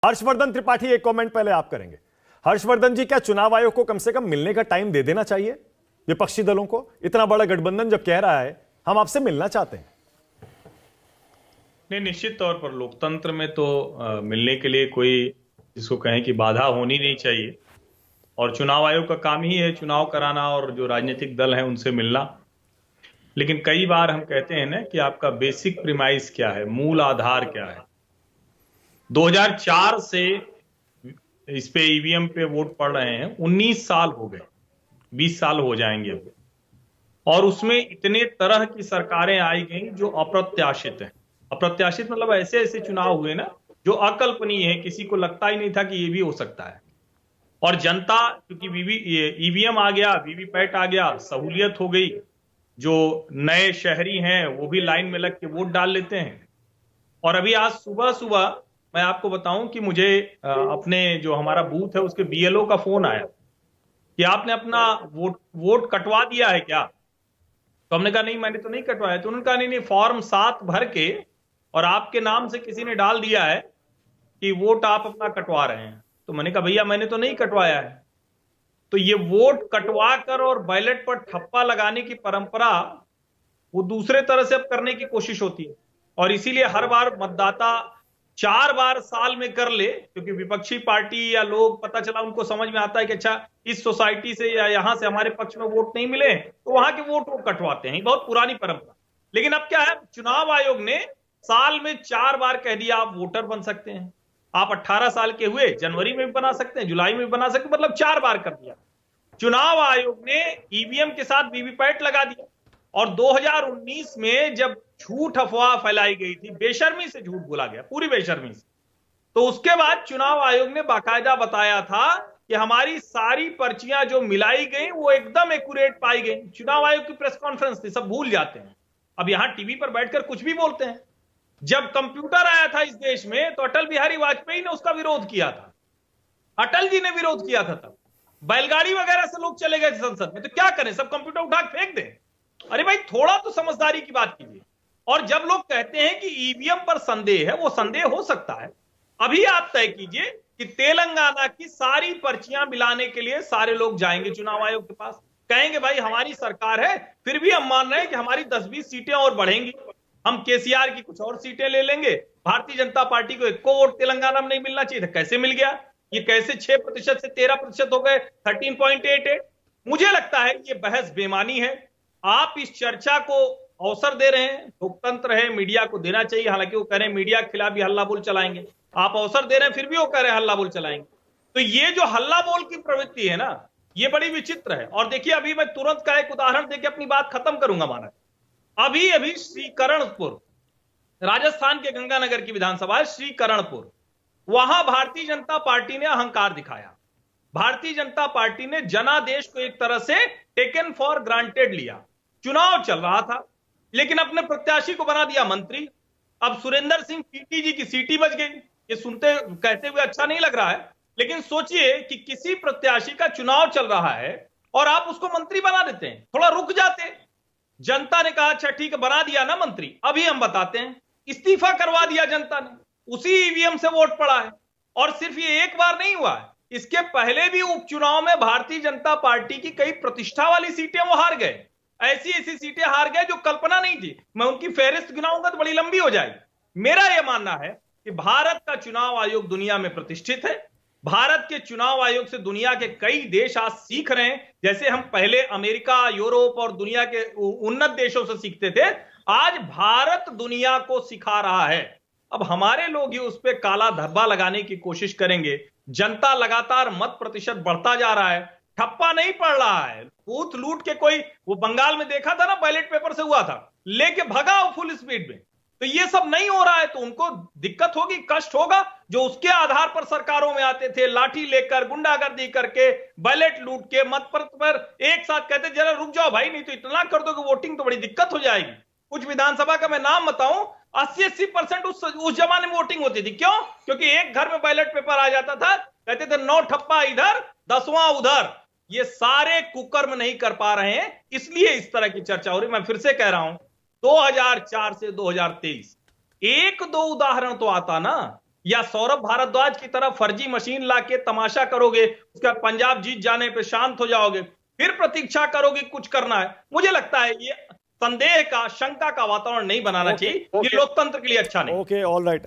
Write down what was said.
हर्षवर्धन त्रिपाठी, एक कमेंट पहले आप करेंगे। हर्षवर्धन जी, क्या चुनाव आयोग को कम से कम मिलने का टाइम दे देना चाहिए विपक्षी दलों को? इतना बड़ा गठबंधन जब कह रहा है हम आपसे मिलना चाहते हैं। नहीं, निश्चित तौर पर लोकतंत्र में तो मिलने के लिए कोई जिसको कहें कि बाधा होनी नहीं चाहिए। और चुनाव आयोग का काम ही है चुनाव कराना और जो राजनीतिक दल हैं उनसे मिलना। लेकिन कई बार हम कहते हैं ना कि आपका बेसिक प्रीमाइस क्या है, मूल आधार क्या है। 2004 से इस पे ईवीएम पे वोट पड़ रहे हैं, 19 साल हो गए, 20 साल हो जाएंगे अब। और उसमें इतने तरह की सरकारें आई गई जो अप्रत्याशित हैं। अप्रत्याशित मतलब ऐसे ऐसे चुनाव हुए ना जो अकल्पनीय है, किसी को लगता ही नहीं था कि ये भी हो सकता है। और जनता, क्योंकि ईवीएम आ गया, वीवीपैट आ गया, सहूलियत हो गई। जो नए शहरी हैं वो भी लाइन में लग के वोट डाल लेते हैं। और अभी आज सुबह सुबह मैं आपको बताऊं कि मुझे अपने जो हमारा बूथ है उसके बीएलओ का फोन आया कि आपने अपना वोट कटवा दिया है क्या? तो हमने कहा नहीं, मैंने तो नहीं कटवाया। तो उन्होंने कहा नहीं नहीं, फॉर्म 7 भर के और आपके नाम से किसी ने डाल दिया है कि वोट आप अपना कटवा रहे हैं। तो मैंने कहा भैया मैंने तो नहीं कटवाया है। तो ये वोट कटवा कर और बैलेट पर ठप्पा लगाने की परंपरा वो दूसरे तरह से अब करने की कोशिश होती है। और इसीलिए हर बार मतदाता 4 बार साल में कर ले, क्योंकि विपक्षी पार्टी या लोग, पता चला उनको समझ में आता है कि अच्छा इस सोसाइटी से या यहां से हमारे पक्ष में वोट नहीं मिले तो वहां के वोट वो कटवाते हैं। बहुत पुरानी परंपरा। लेकिन अब क्या है, चुनाव आयोग ने साल में 4 बार कह दिया आप वोटर बन सकते हैं। आप 18 साल के हुए, जनवरी में भी बना सकते हैं, जुलाई में भी बना सकते हैं, मतलब 4 बार कर दिया। चुनाव आयोग ने ईवीएम के साथ वीवीपैट लगा दिया। और 2019 में जब झूठ अफवाह फैलाई गई थी, बेशर्मी से झूठ बोला गया, पूरी बेशर्मी से, तो उसके बाद चुनाव आयोग ने बाकायदा बताया था कि हमारी सारी पर्चियां जो मिलाई गई वो एकदम एक्यूरेट पाई गई। चुनाव आयोग की प्रेस कॉन्फ्रेंस थी, सब भूल जाते हैं। अब यहां टीवी पर बैठकर कुछ भी बोलते हैं। जब कंप्यूटर आया था इस देश में तो अटल बिहारी वाजपेयी ने उसका विरोध किया था, अटल जी ने विरोध किया था। तब बैलगाड़ी वगैरह से लोग चले गए संसद में, तो क्या करें, सब कंप्यूटर उठा के फेंक दें? अरे भाई, थोड़ा तो समझदारी की बात कीजिए। और जब लोग कहते हैं कि ईवीएम पर संदेह है, वो संदेह हो सकता है। अभी आप तय कीजिए कि तेलंगाना की सारी पर्चियां मिलाने के लिए सारे लोग जाएंगे चुनाव आयोग के पास, कहेंगे भाई हमारी सरकार है, फिर भी हम मान रहे हैं कि हमारी 10-20 सीटें और बढ़ेंगी, हम केसीआर की कुछ और सीटें ले लेंगे। भारतीय जनता पार्टी को एक वोट तेलंगाना में नहीं मिलना चाहिए था, कैसे मिल गया? ये कैसे 6% से 13% हो गए, 13.88? मुझे लगता है ये बहस बेमानी है। आप इस चर्चा को अवसर दे रहे हैं, लोकतंत्र है, मीडिया को देना चाहिए। हालांकि वो कह रहे हैं मीडिया के खिलाफ भी हल्ला बोल चलाएंगे, आप अवसर दे रहे हैं फिर भी वो कह रहे हैं हल्ला बोल चलाएंगे। तो ये जो हल्ला बोल की प्रवृत्ति है ना, ये बड़ी विचित्र है। और देखिए, अभी मैं तुरंत का एक उदाहरण देकर अपनी बात खत्म करूंगा। माना अभी अभी श्रीकरणपुर, राजस्थान के गंगानगर की विधानसभा है श्रीकरणपुर, वहां भारतीय जनता पार्टी ने अहंकार दिखाया। भारतीय जनता पार्टी ने जनादेश को एक तरह से टेकन फॉर ग्रांटेड लिया। चुनाव चल रहा था लेकिन अपने प्रत्याशी को बना दिया मंत्री। अब सुरेंद्र सिंह पीटी जी की सीट ही बच गई। ये सुनते कहते हुए अच्छा नहीं लग रहा है, लेकिन सोचिए कि किसी प्रत्याशी का चुनाव चल रहा है और आप उसको मंत्री बना देते हैं। थोड़ा रुक जाते। जनता ने कहा अच्छा ठीक है, बना दिया ना मंत्री, अभी हम बताते हैं। इस्तीफा करवा दिया जनता ने, उसी ईवीएम से वोट पड़ा है। और सिर्फ ये एक बार नहीं हुआ है, इसके पहले भी उपचुनाव में भारतीय जनता पार्टी की कई प्रतिष्ठा वाली सीटें वो हार गए। ऐसी ऐसी सीटें हार गए जो कल्पना नहीं थी। मैं उनकी फेहरिस्त गिनाऊंगा तो बड़ी लंबी हो जाएगी। मेरा यह मानना है कि भारत का चुनाव आयोग दुनिया में प्रतिष्ठित है। भारत के चुनाव आयोग से दुनिया के कई देश आज सीख रहे हैं। जैसे हम पहले अमेरिका, यूरोप और दुनिया के उन्नत देशों से सीखते थे, आज भारत दुनिया को सिखा रहा है। अब हमारे लोग ही उस पर काला धब्बा लगाने की कोशिश करेंगे। जनता लगातार मत प्रतिशत बढ़ता जा रहा है, ठप्पा नहीं पड़ रहा है। बूथ लूट के कोई, वो बंगाल में देखा था ना, बैलेट पेपर से हुआ था, लेके भगा फुल स्पीड में। तो ये सब नहीं हो रहा है तो उनको दिक्कत होगी, कष्ट होगा। जो उसके आधार पर सरकारों में आते थे, लाठी लेकर, गुंडागर्दी करके, बैलेट लूट के, मत पर एक साथ कहते जरा रुक जाओ भाई, नहीं तो इतना कर दो कि वोटिंग तो बड़ी दिक्कत हो जाएगी। कुछ विधानसभा का मैं नाम बताऊं, 80-80% उस जमाने में वोटिंग होती थी। क्यों? क्योंकि एक घर में बैलेट पेपर आ जाता था, कहते थे 9 ठप्पा इधर, 10वां उधर। ये सारे कुकर्म नहीं कर पा रहे हैं, इसलिए इस तरह की चर्चा हो रही। मैं फिर से कह रहा हूं, 2004 से 2023 एक दो उदाहरण तो आता ना या सौरभ भारद्वाज की तरह फर्जी मशीन लाके तमाशा करोगे, उसके बाद पंजाब जीत जाने पे शांत हो जाओगे, फिर प्रतीक्षा करोगे कुछ करना है। मुझे लगता है ये संदेह का, शंका का वातावरण नहीं बनाना चाहिए। ये लोकतंत्र के लिए अच्छा नहीं। Okay, all right.